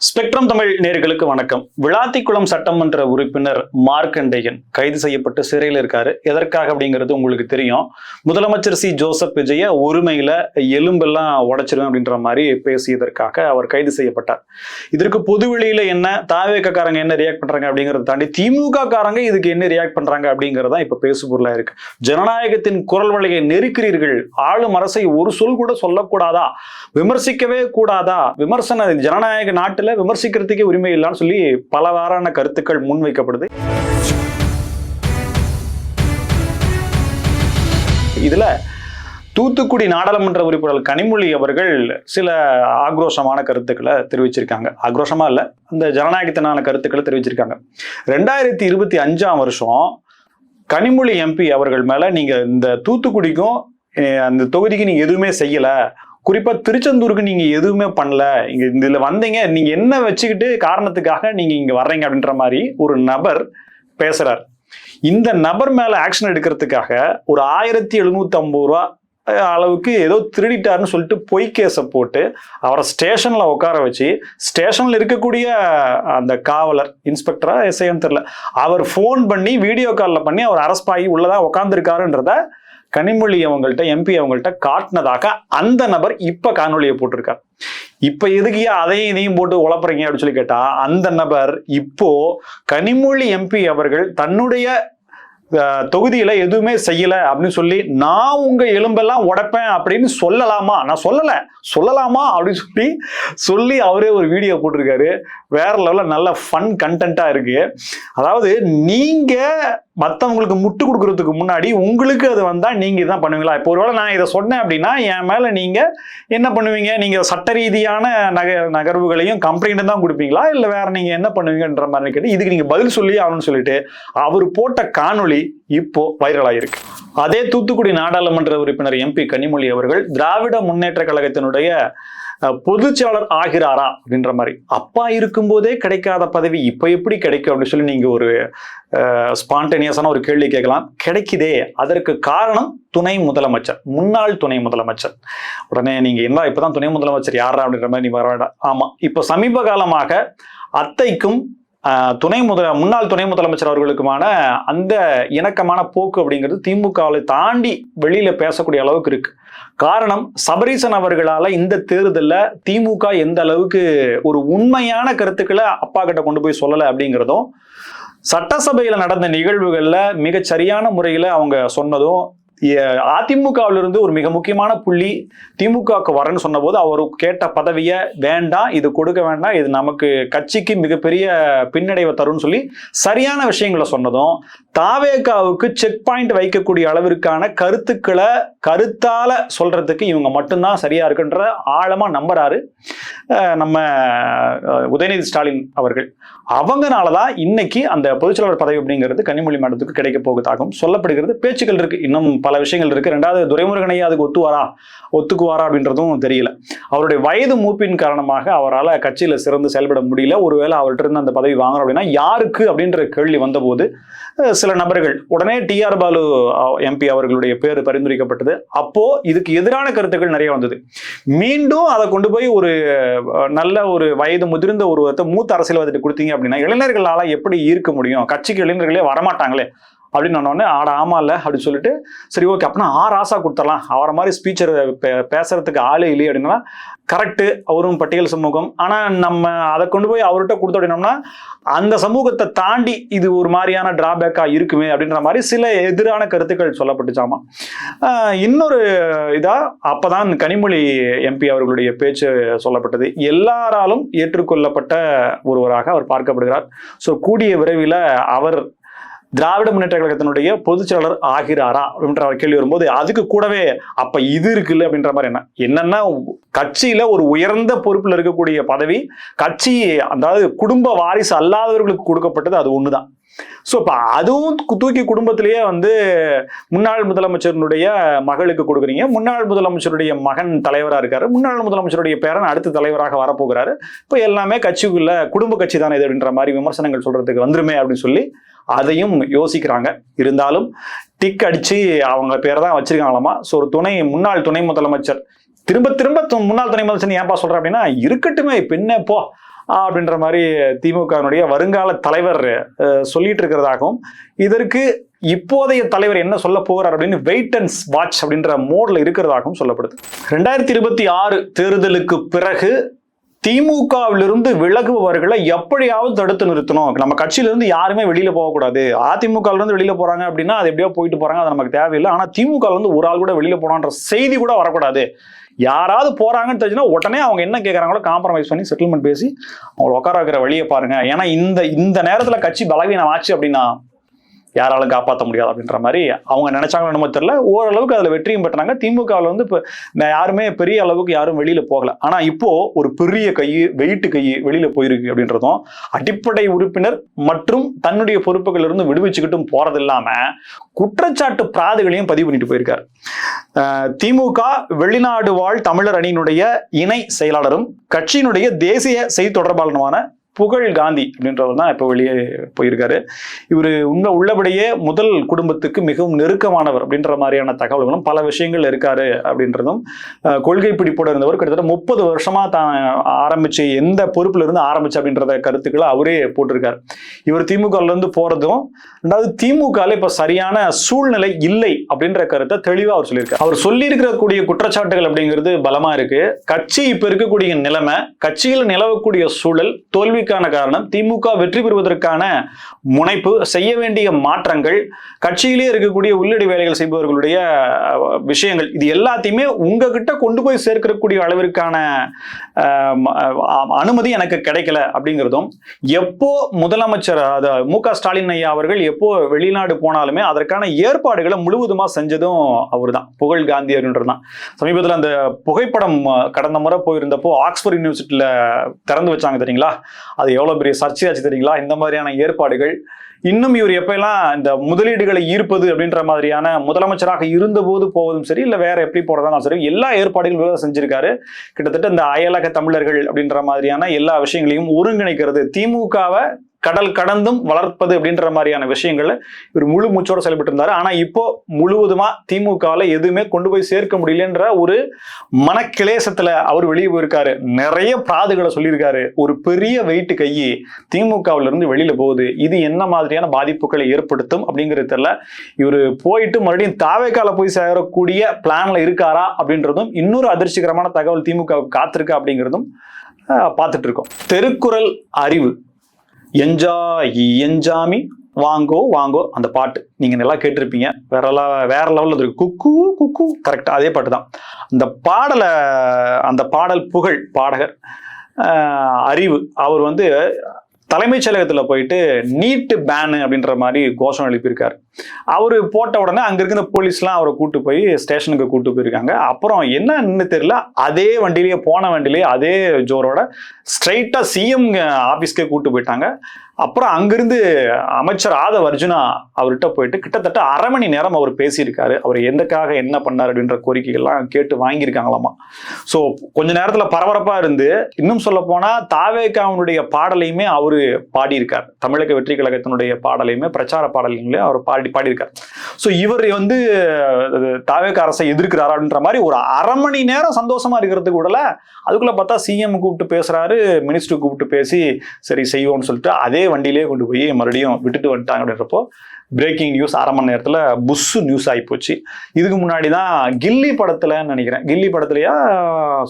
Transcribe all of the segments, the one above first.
Spectrum Tamil நேயர்களுக்கு வணக்கம். விளாத்திக்குளம் சட்டமன்ற உறுப்பினர் மார்க்கண்டேயன் கைது செய்யப்பட்டு சிறையில் இருக்காரு. எதற்காக அப்படிங்கிறது உங்களுக்கு தெரியும். முதலமைச்சர் ஜோசப் விஜய ஒருமையில எலும்பெல்லாம் உடைச்சிருவேன் அப்படின்ற மாதிரி பேசியதற்காக அவர் கைது செய்யப்பட்டார். இதற்கு பொதுவெளியில என்ன தாவேக்காரங்க என்ன ரியாக்ட் பண்றாங்க அப்படிங்கறத தாண்டி திமுக காரங்க இதுக்கு என்ன ரியாக்ட் பண்றாங்க அப்படிங்கறதா இப்ப பேசுபொருளா இருக்கு. ஜனநாயகத்தின் குரல் வழியை நெருக்கிறீர்கள், ஆளும் அரசை ஒரு சொல் கூட சொல்லக்கூடாதா, விமர்சிக்கவே கூடாதா, விமர்சன ஜனநாயக நாட்டில் விமர்சிக்கிறதுக்கே உரிமை இல்லைன்னு சொல்லி பலவாறான கருத்துக்கள் முன்வைக்கப்படுது. இதுல தூத்துக்குடி நாடாளுமன்ற உறுப்பினர் கனிமொழி அவர்கள் சில ஆக்ரோஷமான கருத்துக்களை தெரிவிச்சிருக்காங்க. ஆக்ரோஷமா இல்ல, அந்த ஜனநாயகத்தினான கருத்துக்களை தெரிவிச்சிருக்காங்க. 2025 கனிமொழி எம்பி அவர்கள் மேல நீங்க இந்த தூத்துக்குடிக்கும் அந்த தொகுதிக்கு நீங்க எதுவுமே செய்யல, குறிப்பா திருச்செந்தூருக்கு நீங்க எதுவுமே பண்ணல, இங்க இதுல வந்தீங்க, நீங்க என்ன வச்சுக்கிட்டு காரணத்துக்காக நீங்க இங்க வர்றீங்க அப்படின்ற மாதிரி ஒரு நபர் பேசுறார். இந்த நபர் மேல ஆக்ஷன் எடுக்கிறதுக்காக ஒரு 1750 ரூபா அளவுக்கு ஏதோ திருடிட்டாருன்னு சொல்லிட்டு பொய் கேஸை போட்டு அவரை ஸ்டேஷன்ல உட்கார வச்சு, ஸ்டேஷன்ல இருக்கக்கூடிய அந்த காவலர் இன்ஸ்பெக்டரா எஸ்ஐன்னு தெரியல, அவர் போன் பண்ணி வீடியோ கால்ல பண்ணி அவர் அரெஸ்ட் ஆகி உள்ளதான் உட்கார்ந்துருக்காருன்றத கனிமொழி அவங்கள்ட்ட எம்பி அவங்கள்ட்ட காட்டினதாக அந்த நபர் இப்ப காணொலியை போட்டிருக்கார். இப்ப எதுக்கு அதையும் இதையும் போட்டு உழப்புறீங்க அப்படின்னு சொல்லி கேட்டா, அந்த நபர் இப்போ கனிமொழி எம்பி அவர்கள் தன்னுடைய தொகுதியில எதுவுமே செய்யல அப்படின்னு சொல்லி நான் உங்க எலும்பெல்லாம் உடைப்பேன் அப்படின்னு சொல்லலாமா, நான் சொல்லலாமா அப்படின்னு சொல்லி அவரே ஒரு வீடியோ போட்டிருக்காரு. வேற லெவல்ல நல்ல ஃபன் கண்டென்ட்டா இருக்கு. அதாவது நீங்க மற்றவங்களுக்கு முட்டு கொடுக்கறதுக்கு முன்னாடி உங்களுக்கு அது வந்தா நீங்க இதான் பண்ணுவீங்களா? இப்போ ஒருவேளை நான் இதை சொன்னேன் அப்படின்னா என் மேல நீங்க என்ன பண்ணுவீங்க? நீங்க சட்ட ரீதியான நகர்வுகளையும் கம்ப்ளைண்ட் தான் கொடுப்பீங்களா, இல்ல வேற நீங்க என்ன பண்ணுவீங்கன்ற மாதிரி கேட்டு இதுக்கு நீங்க பதில் சொல்லி ஆகணும்னு சொல்லிட்டு அவர் போட்ட காணொளி இப்போ வைரல் ஆயிருக்கு. அதே தூத்துக்குடி நாடாளுமன்ற உறுப்பினர் எம்பி கனிமொழி அவர்கள் திராவிட முன்னேற்ற கழகத்தினுடைய பொதுச்செயலாளர் ஆகிறாரா அப்படின்ற மாதிரி, அப்பா இருக்கும்போதே கிடைக்காத பதவி இப்ப எப்படி கிடைக்கும் அப்படின்னு சொல்லி நீங்க ஒரு ஸ்பான்டேனியஸான ஒரு கேள்வி கேட்கலாம். கிடைக்குதே, அதற்கு காரணம் துணை முதலமைச்சர், முன்னாள் துணை முதலமைச்சர். உடனே நீங்க என்ன இப்பதான் துணை முதலமைச்சர் யாரா அப்படின்ற மாதிரி நீ வர வேண்டாம். ஆமா, இப்ப சமீப காலமாக அத்தைக்கும் முன்னாள் துணை முதலமைச்சர் அவர்களுக்குமான அந்த இணக்கமான போக்கு அப்படிங்கிறது திமுகவை தாண்டி வெளியில பேசக்கூடிய அளவுக்கு இருக்கு. காரணம், சபரீசன் அவர்களால இந்த தேர்தலில் திமுக எந்த அளவுக்கு ஒரு உண்மையான கருத்துக்களை அப்பா கிட்ட கொண்டு போய் சொல்லலை அப்படிங்கிறதும், சட்டசபையில நடந்த நிகழ்வுகள்ல மிகச் சரியான முறையில அவங்க சொன்னதும், அதிமுகவிலிருந்து ஒரு மிக முக்கியமான புள்ளி திமுகவுக்கு வரேன்னு சொன்ன போது அவர் கேட்ட பதவியை வேண்டாம், இது கொடுக்க வேண்டாம், இது நமக்கு கட்சிக்கு மிகப்பெரிய பின்னடைவை தரும்னு சொல்லி சரியான விஷயங்களை சொன்னதும், தாவேகாவுக்கு செக் பாயிண்ட் வைக்கக்கூடிய அளவிற்கான கருத்துக்களை கருத்தால சொல்றதுக்கு இவங்க மட்டும்தான் சரியா இருக்குன்ற ஆழமா நம்புறாரு நம்ம உதயநிதி ஸ்டாலின் அவர்கள். அவங்கனாலதான் இன்னைக்கு அந்த பொதுச்செயலாளர் பதவி அப்படிங்கிறது கனிமொழி மேடத்துக்கு கிடைக்க போகுதாகவும் சொல்லப்படுகிறது. பேச்சுக்கள் இருக்கு, இன்னும் பல விஷயங்கள் இருக்கு. ரெண்டாவது, துரைமுருகனையா அதுக்கு ஒத்துக்குவாரா அப்படின்றதும் தெரியல. அவருடைய வயது மூப்பின் காரணமாக அவரால் கட்சியில சிறந்து செயல்பட முடியல. ஒருவேளை அவர்கிட்ட இருந்து அந்த பதவி வாங்கணும் அப்படின்னா யாருக்கு அப்படின்ற கேள்வி வந்தபோது சில நபர்கள் உடனே டிஆர் பாலு எம்பி அவர்களுடைய பேர் பரிந்துரைக்கப்பட்டது. அப்போ இதுக்கு எதிரான கருத்துக்கள் நிறைய வந்தது. மீண்டும் அதை கொண்டு போய் ஒரு நல்ல ஒரு வயது முதிர்ந்த ஒருவத்தை மூத்த அரசியல்வாதிட்டு கொடுத்தீங்க அப்படின்னா இளைஞர்களால எப்படி ஈர்க்க முடியும்? கட்சிக்கு இளைஞர்களே வரமாட்டாங்களே அப்படின்னு சொன்னோடனே ஆட ஆமா இல்ல அப்படின்னு சொல்லிட்டு, சரி ஓகே அப்படின்னா ராசா கொடுத்துடலாம், அவரை மாதிரி ஸ்பீச்சர் பேசுறதுக்கு ஆளே இல்லையே அப்படின்னா கரெக்டு, அவரும் பட்டியல் சமூகம். ஆனா நம்ம அதை கொண்டு போய் அவர்கிட்ட கொடுத்தோம் அப்படின்னோம்னா அந்த சமூகத்தை தாண்டி இது ஒரு மாதிரியான டிராபேக்கா இருக்குமே அப்படின்ற மாதிரி சில எதிரான கருத்துக்கள் சொல்லப்பட்டுச்சாமா. இன்னொரு இதா அப்பதான் கனிமொழி எம்பி அவர்களுடைய பேச்சு சொல்லப்பட்டது. எல்லாராலும் ஏற்றுக்கொள்ளப்பட்ட ஒருவராக அவர் பார்க்கப்படுகிறார். ஸோ கூடிய விரைவில் அவர் திராவிட முன்னேற்ற கழகத்தினுடைய பொதுச் செயலாளர் ஆகிறாரா அப்படின்ற கேள்வி வரும்போது அதுக்கு கூடவே அப்ப இது இருக்குல்ல அப்படின்ற மாதிரி என்னன்னா கட்சியில ஒரு உயர்ந்த பொறுப்புல இருக்கக்கூடிய பதவி கட்சி, அதாவது குடும்ப வாரிசு அல்லாதவர்களுக்கு கொடுக்கப்பட்டது அது ஒண்ணுதான். ஸோ இப்போ அதுவும் தூக்கி குடும்பத்திலேயே முன்னாள் முதலமைச்சருடைய மகளுக்கு கொடுக்குறீங்க, முன்னாள் முதலமைச்சருடைய மகன் தலைவராக இருக்காரு, முன்னாள் முதலமைச்சருடைய பேரன் அடுத்த தலைவராக வரப்போகிறாரு, இப்போ எல்லாமே கட்சிக்குள்ள குடும்ப கட்சி தானே இது அப்படின்ற மாதிரி விமர்சனங்கள் சொல்றதுக்கு வந்துருமே அப்படின்னு சொல்லி அதையும் யோசிக்கிறாங்க. இருந்தாலும் டிக் அடிச்சு அவங்க பேரை தான் வச்சிருக்காங்களாமா. ஸோ ஒரு முன்னாள் துணை முதலமைச்சர் திரும்ப முன்னாள் துணை முதலமைச்சர் ஏன்பா சொல்ற அப்படின்னா இருக்கட்டுமே, பின்ன போ அப்படின்ற மாதிரி திமுகவினுடைய வருங்கால தலைவர் சொல்லிட்டு இருக்கிறதாகவும், இதற்கு இப்போதைய தலைவர் என்ன சொல்ல போகிறார் அப்படின்னு வெயிட் அண்ட் வாட்ச் அப்படின்ற மோட்ல இருக்கிறதாகவும் சொல்லப்படுது. 2026 தேர்தலுக்கு பிறகு திமுகவிலிருந்து விலகுபவர்களை எப்படியாவது தடுத்து நிறுத்தணும். நம்ம கட்சியிலிருந்து யாருமே வெளியில போகக்கூடாது. அதிமுகவிலிருந்து வெளியில போறாங்க அப்படின்னா அது எப்படியோ போயிட்டு போறாங்க, அது நமக்கு தேவையில்லை. ஆனா திமுகவிலிருந்து ஒரு ஆள் கூட வெளியில போனான்ற செய்தி கூட வரக்கூடாது. யாராவது போறாங்கன்னு தெரிஞ்சுன்னா உடனே அவங்க என்ன கேட்கறாங்களோ காம்ப்ரமைஸ் பண்ணி செட்டில்மெண்ட் பேசி அவங்களை உட்கார வைக்கிற வழியை பாருங்க. ஏன்னா இந்த நேரத்துல கட்சி பலவீனம் ஆச்சு அப்படின்னா யாராலும் காப்பாற்ற முடியாது அப்படின்ற மாதிரி அவங்க நினைச்சாங்களோ என்னமோ தெரியல. ஓரளவுக்கு அதுல வெற்றியும் பெற்றாங்க. திமுகவில் வந்து இப்போ யாருமே பெரிய அளவுக்கு யாரும் வெளியில போகல. ஆனா இப்போ ஒரு பெரிய வெயிட்டு கை வெளியில போயிருக்கு அப்படின்றதும், அடிப்படை உறுப்பினர் மற்றும் தன்னுடைய பொறுப்புகள் இருந்து விடுவிச்சுக்கிட்டும் போறது இல்லாம குற்றச்சாட்டு பிராதுகளையும் பதிவு பண்ணிட்டு போயிருக்காரு. திமுக வெளிநாடு வாழ் தமிழர் அணியினுடைய இணை செயலாளரும் கட்சியினுடைய தேசிய செய்தி தொடர்பாளருமான புகழ் காந்தி அப்படின்றவர் தான் இப்போ வெளியே போயிருக்காரு. இவர் உள்ளபடியே முதல் குடும்பத்துக்கு மிகவும் நெருக்கமானவர் அப்படின்ற மாதிரியான தகவல்களும் பல விஷயங்கள் இருக்காரு அப்படின்றதும், கொள்கை பிடிப்போடு இருந்தவர் கிட்டத்தட்ட 30 வருஷமா தான் ஆரம்பிச்சு எந்த பொறுப்புல இருந்து ஆரம்பிச்சு அப்படின்றத கருத்துக்களை அவரே போட்டிருக்காரு. இவர் திமுகல இருந்து போறதும், ரெண்டாவது திமுகல இப்ப சரியான சூழ்நிலை இல்லை அப்படின்ற கருத்தை தெளிவா அவர் சொல்லியிருக்காரு. அவர் சொல்லி இருக்கக்கூடிய குற்றச்சாட்டுகள் அப்படிங்கிறது பலமா இருக்கு. கட்சி இப்ப இருக்கக்கூடிய நிலைமை, கட்சியில் நிலவக்கூடிய சூழல், தோல்வி காரணம் திமுக வெற்றி பெறுவதற்கான முனைப்பு, செய்ய வேண்டிய மாற்றங்கள், கட்சியிலே இருக்கக்கூடிய உள்ளடி வேலைகள் செய்பவர்களுடைய விஷயங்கள், இது எல்லாத்தையுமே உங்ககிட்ட கொண்டு போய் சேர்க்கக்கூடிய அளவிற்கான அனுமதி எனக்கு கிடைக்கல அப்படிங்கிறதும், எப்போ முதலமைச்சர் மு.க. ஸ்டாலின் ஐயா அவர்கள் எப்போ வெளிநாடு போனாலுமே அதற்கான ஏற்பாடுகளை முழுவதுமா செஞ்சதும் அவர் தான், புகழ் காந்தி அப்படின்றதுதான். சமீபத்தில் அந்த புகைப்படம் கடந்த முறை போயிருந்தப்போ ஆக்ஸ்போர்ட் யூனிவர்சிட்டியில திறந்து வச்சாங்க தெரியுங்களா, அது எவ்வளவு பெரிய சர்ச்சையாச்சு தெரியுங்களா. இந்த மாதிரியான ஏற்பாடுகள் இன்னும் இவர் எப்பெல்லாம் இந்த முதலீடுகளை ஈர்ப்பது அப்படின்ற மாதிரியான முதலமைச்சராக இருந்தபோது போவதும் சரி, இல்ல வேற எப்படி போறதாலும் சரி, எல்லா ஏற்பாடுகளும் செஞ்சிருக்காரு. கிட்டத்தட்ட இந்த அயலக தமிழர்கள் அப்படின்ற மாதிரியான எல்லா விஷயங்களையும் ஒருங்கிணைக்கிறது, திமுகவை கடல் கடந்தும் வளர்ப்பது அப்படின்ற மாதிரியான விஷயங்கள்ல இவர் முழு மூச்சோட செயல்பட்டு இருந்தாரு. ஆனா இப்போ முழுவதுமா திமுகவில் எதுவுமே கொண்டு போய் சேர்க்க முடியலன்ற ஒரு மனக்கிளேசத்துல அவர் வெளியே போயிருக்காரு. நிறைய பிராதுகளை சொல்லியிருக்காரு. ஒரு பெரிய வெயிட்டு கையை திமுகவில இருந்து வெளியில போகுது. இது என்ன மாதிரியான பாதிப்புகளை ஏற்படுத்தும் அப்படிங்கிறது தெரியல. இவர் போயிட்டு மறுபடியும் தாவேக்கால போய் சேரக்கூடிய பிளான்ல இருக்காரா அப்படின்றதும் இன்னொரு அதிர்ச்சிகரமான தகவல் திமுக காத்திருக்கா அப்படிங்கிறதும் பார்த்துட்டு இருக்கோம். திருக்குறள் அறிவு எஞ்சாமி வாங்கோ வாங்கோ அந்த பாட்டு நீங்க நல்லா கேட்டிருப்பீங்க. வேற லெவல்ல இருக்கு. குக்கு குக்கு கரெக்டா அதே பாட்டு தான். அந்த பாடல் புகழ் பாடகர் அறிவு அவர் வந்து தலைமைச் செயலகத்தில் போயிட்டு நீட்டு பேனு அப்படின்ற மாதிரி கோஷம் எழுப்பியிருக்காரு. அவரு போட்ட உடனே அங்க இருக்கிற போலீஸ்லாம் அவரை கூட்டு போய் ஸ்டேஷனுக்கு கூட்டு போயிருக்காங்க. அப்புறம் என்னன்னு தெரியல, அதே வண்டியிலேயே போன வண்டியிலேயே அதே ஜோரோட ஸ்ட்ரைட்டா சிஎம் ஆபீஸ்க்கே கூட்டு போயிட்டாங்க. அப்புறம் அங்கிருந்து அமைச்சர் ஆதவ் அர்ஜுனா அவர்கிட்ட போயிட்டு கிட்டத்தட்ட 1/2 மணி நேரம் அவர் பேசியிருக்காரு. அவர் எந்தக்காக என்ன பண்ணார் அப்படின்ற கோரிக்கைகள்லாம் கேட்டு வாங்கியிருக்காங்களாமா. ஸோ கொஞ்ச நேரத்துல பரபரப்பா இருந்து, இன்னும் சொல்ல போனா தாவேகாவுடைய பாடலையுமே அவரு பாடியிருக்கார். தமிழக வெற்றி கழகத்தினுடைய பாடலையுமே பிரச்சார பாடல்களையும் அவர் பாடியிருக்கார். ஸோ இவர் வந்து தாவேகா அரசை எதிர்க்கிறார் அப்படின்ற மாதிரி ஒரு 1/2 மணி நேரம் சந்தோஷமா இருக்கிறதுக்கு விடல. அதுக்குள்ள பார்த்தா சிஎம் கூப்பிட்டு பேசுறாரு, மினிஸ்டர் கூப்பிட்டு பேசி சரி செய்வோம்னு சொல்லிட்டு அதே வண்டியிலே கொண்டு போய் மறுபடியும் விட்டுட்டு வந்துட்டாங்க. அப்படின்றப்போ பிரேக்கிங் நியூஸ் 1/2 மணி நேரத்துல புஷ் நியூஸ் ஆகி போச்சு. இதுக்கு முன்னாடி தான் கில்லி படத்துல நினைக்கிறேன், கில்லி படத்துலயா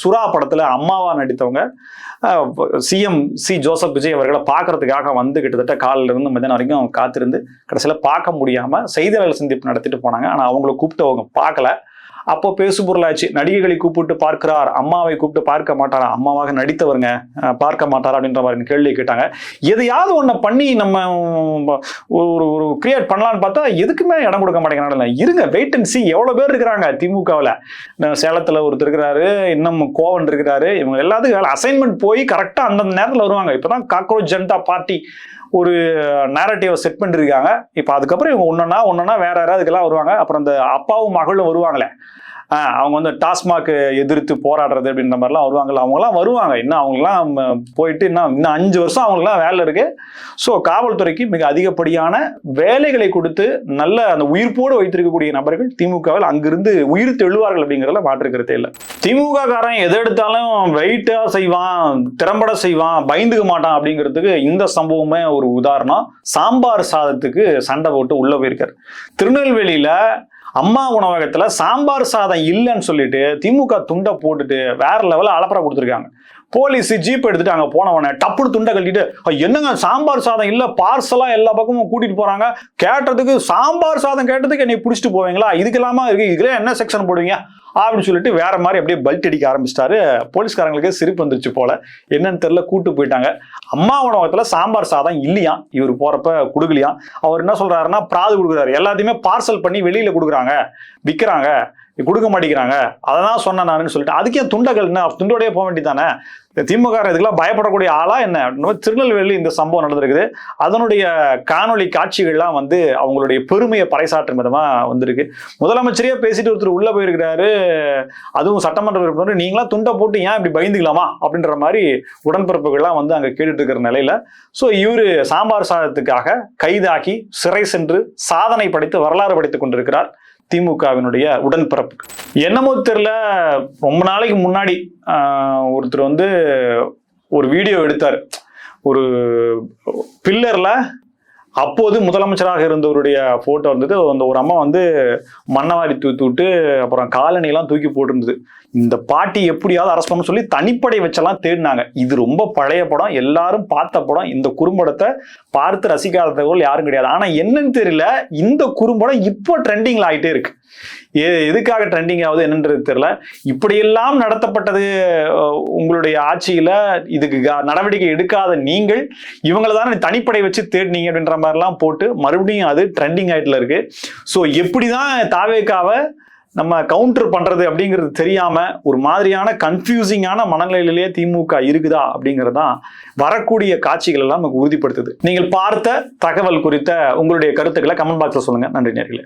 சுறா படத்துல அம்மாவா நடித்தவங்க சிஎம் ஜோசப் விஜய் அவர்களை பார்க்கறதுக்காக வந்து கிட்டத்தட்ட காலில இருந்து மதியானம் வரைக்கும் காத்திருந்து கடைசியில பார்க்க முடியாம செய்தியாளர் சந்திப்பு நடத்திட்டு போனாங்க. ஆனா அவங்களை கூப்பிட்டு அவங்க பார்க்கல. அப்போ பேசு பொருளாச்சு. நடிகைகளை கூப்பிட்டு பார்க்கிறார், அம்மாவை கூப்பிட்டு பார்க்க மாட்டாரா, அம்மாவாக நடித்தவருங்க பார்க்க மாட்டாரா அப்படின்ற மாதிரி கேள்வி கேட்டாங்க. எதையாவது ஒன்றை பண்ணி நம்ம ஒரு கிரியேட் பண்ணலான்னு பார்த்தா எதுக்குமே இடம் கொடுக்க மாட்டேங்கிறாங்க. இருங்க, வெயிட் அண்ட் சி. எவ்வளவு பேர் இருக்கிறாங்க திமுகவில். சேலத்துல ஒருத்தர் இருக்கிறாரு, இன்னும் கோவன் இருக்கிறாரு. இவங்க எல்லாத்துக்கும் அசைன்மெண்ட் போய் கரெக்டா அந்தந்த நேரத்தில் வருவாங்க. இப்பதான் காக்ரோச் ஜனதா பார்ட்டி ஒரு நேரட்டிவை செட் பண்ணிருக்காங்க. இப்போ அதுக்கப்புறம் இவங்க ஒன்னொன்னா வேற யாராவது இதுக்கெல்லாம் வருவாங்க. அப்புறம் அந்த அப்பாவும் மகளும் வருவாங்களே, அவங்க வந்து டாஸ்மாக் எதிர்த்து போராடுறது அப்படின்ற மாதிரிலாம் வருவாங்கல்ல, அவங்கலாம் வருவாங்க. இன்னும் அவங்களாம் போயிட்டு இன்னும் 5 வருஷம் அவங்களுக்குலாம் வேலை இருக்கு. ஸோ காவல்துறைக்கு மிக அதிகப்படியான வேலைகளை கொடுத்து நல்ல அந்த உயிர்ப்போடு வைத்திருக்கக்கூடிய நபர்கள் திமுகவில் அங்கிருந்து உயிர் தெழுவார்கள் அப்படிங்கிறதுல மாற்றுக்கிறதே இல்லை. திமுக காரன் எதை எடுத்தாலும் வெயிட்டா செய்வான், திறம்பட செய்வான், பயந்துக்க மாட்டான் அப்படிங்கிறதுக்கு இந்த சம்பவமே ஒரு உதாரணம். சாம்பார் சாதத்துக்கு சண்டை போட்டு உள்ள போயிருக்காரு. திருநெல்வேலியில அம்மா உணவகத்துல சாம்பார் சாதம் இல்லைன்னு சொல்லிட்டு திமுக துண்டை போட்டுட்டு வேற லெவலில் அலப்பறை கொடுத்துருக்காங்க. போலீஸ் ஜீப் எடுத்துட்டு அங்க போனவன டப்புனு துண்டை கட்டிட்டு, என்னங்க சாம்பார் சாதம் இல்ல, பார்சலா எல்லா பக்கமும் கூட்டிட்டு போறாங்க, கேட்டதுக்கு சாம்பார் சாதம் கேட்டதுக்கு என்னை பிடிச்சிட்டு போவீங்களா, இதுக்கெல்லாமா இருக்கு, இதுல என்ன செக்ஷன் போடுவீங்க அப்படின்னு சொல்லிட்டு வேற மாதிரி அப்படியே பல்ட் அடிக்க ஆரம்பிச்சிட்டாரு. போலீஸ்காரங்களுக்கு சிரிப்பு வந்துருச்சு போல, என்னன்னு தெரியல, கூட்டு போயிட்டாங்க. அம்மா உணவகத்துல சாம்பார் சாதம் இல்லையா, இவர் போறப்ப கொடுக்கலையா. அவர் என்ன சொல்றாருன்னா பிராது கொடுக்குறாரு, எல்லாத்தையுமே பார்சல் பண்ணி வெளியில கொடுக்குறாங்க, விற்கிறாங்க, கொடுக்க மாட்டேங்கிறாங்க, அதான் சொன்னேன் நானுன்னு சொல்லிட்டு அதுக்கே துண்டகள் என்ன துண்டோடய போக வேண்டியதானே. திமுக இதுக்கெல்லாம் பயப்படக்கூடிய ஆளா என்ன. திருநெல்வேலி இந்த சம்பவம் நடந்திருக்குது. அதனுடைய காணொலி காட்சிகள்லாம் வந்து அவங்களுடைய பெருமையை பறைசாற்றும் விதமா வந்திருக்கு. முதலமைச்சரே பேசிட்டு ஒருத்தர் உள்ள போயிருக்கிறாரு, அதுவும் சட்டமன்ற உறுப்பினர், நீங்களா துண்டை போட்டு ஏன் இப்படி பயந்துக்கலாமா அப்படின்ற மாதிரி உடன்பிறப்புகள்லாம் வந்து அங்க கேட்டுட்டு இருக்கிற நிலையில ஸோ இவரு சாம்பார் சாதத்துக்காக கைதாக்கி சிறை சென்று சாதனை படைத்து வரலாறு படைத்துக் கொண்டிருக்கிறார் திமுகவினுடைய உடன்பிறப்பு. என்னமோ தெரியல, ரொம்ப நாளைக்கு முன்னாடி ஒருத்தர் வந்து ஒரு வீடியோ எடுத்தார். ஒரு பில்லர்ல அப்போது முதலமைச்சராக இருந்தவருடைய போட்டோ இருந்தது. அந்த ஒரு அம்மா வந்து மண்ணவாரி தூக்கி விட்டு அப்புறம் காலணியெல்லாம் தூக்கி போட்டுருந்தது. இந்த பாட்டி எப்படியாவது அரெஸ்ட் பண்ண சொல்லி தனிப்படை வச்செல்லாம் தேடினாங்க. இது ரொம்ப பழைய படம், எல்லாரும் பார்த்த படம். இந்த குறும்படத்தை பார்த்து ரசிக்காதவர்கள் யாரும் கிடையாது. ஆனா என்னன்னு தெரியல, இந்த குறும்படம் இப்போ ட்ரெண்டிங்ல ஆயிட்டே இருக்கு. எதுக்காக ட்ரெண்டிங் ஆகுது என்னன்றது தெரியல. இப்படியெல்லாம் நடத்தப்பட்டது உங்களுடைய ஆட்சியில, இதுக்கு நடவடிக்கை எடுக்காத நீங்கள் இவங்களை தானே தனிப்படை வச்சு தேடினீங்க அப்படின்ற மாதிரிலாம் போட்டு மறுபடியும் அது ட்ரெண்டிங் ஆயிட்டுல இருக்கு. ஸோ எப்படிதான் தாவேக்காவை நம்ம கவுண்டர் பண்றது அப்படிங்கிறது தெரியாம ஒரு மாதிரியான கன்ஃபியூசிங்கான மனநிலையிலேயே திமுக இருக்குதா அப்படிங்கிறது தான் வரக்கூடிய காட்சிகள் எல்லாம் நமக்கு உறுதிப்படுத்துது. நீங்கள் பார்த்த தகவல் குறித்த உங்களுடைய கருத்துக்களை கமெண்ட் பாக்ஸ்ல சொல்லுங்க. நன்றி நேயர்களே.